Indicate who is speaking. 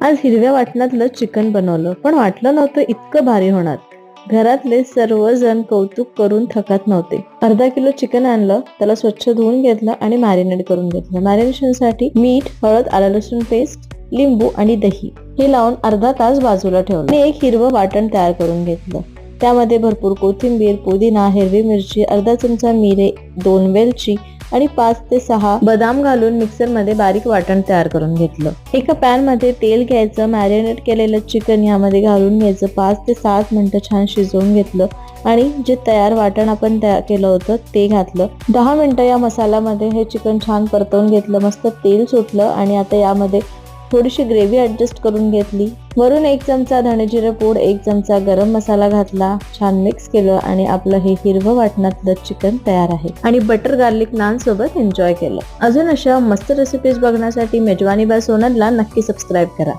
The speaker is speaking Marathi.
Speaker 1: आज हिरव्या वाटणातलं चिकन बनवलं, पण वाटलं नव्हतं इतकं भारी होणार. घरातले सर्वजण कौतुक करून थकत नव्हते. अर्धा किलो चिकन आणलं, त्याला स्वच्छ धुवून घेतलं आणि मॅरिनेट करून घेतलं. मॅरिनेशनसाठी मीठ, हळद, आलं लसूण पेस्ट, लिंबू आणि दही हे लावून अर्धा तास बाजूला ठेवलं आणि एक हिरवं वाटण तयार करून घेतलं. त्यामध्ये भरपूर कोथिंबीर, पुदिना, हिरवी मिरची, अर्धा चमचा मिरे, 2 वेलची आणि 5 ते 6 बदाम घालून मिक्सर मध्ये बारीक वाटण तयार करून घेतलं. एका पॅन मध्ये तेल घ्यायचं, मॅरिनेट केलेलं चिकन यामध्ये घालून घ्यायचं, 5 ते 7 मिनिटं छान शिजवून घेतलं आणि जे तयार वाटण आपण तयार केलं होतं ते घातलं. 10 मिनिटं या मसाल्यामध्ये हे चिकन छान परतवून घेतलं, मस्त तेल सुटलं आणि आता यामध्ये थोडीशी ग्रेव्ही ऍडजस्ट करून घेतली. वरून 1 चमचा धणेजिरे पूड, 1 चमचा गरम मसाला घातला, छान मिक्स केलं आणि आपलं हे हिरवं वाटणातलं चिकन तयार आहे आणि बटर गार्लिक नान सोबत एन्जॉय केलं. अजून अशा मस्त रेसिपीज बघण्यासाठी मेजवानी बाय सोनलला नक्की सबस्क्राईब करा.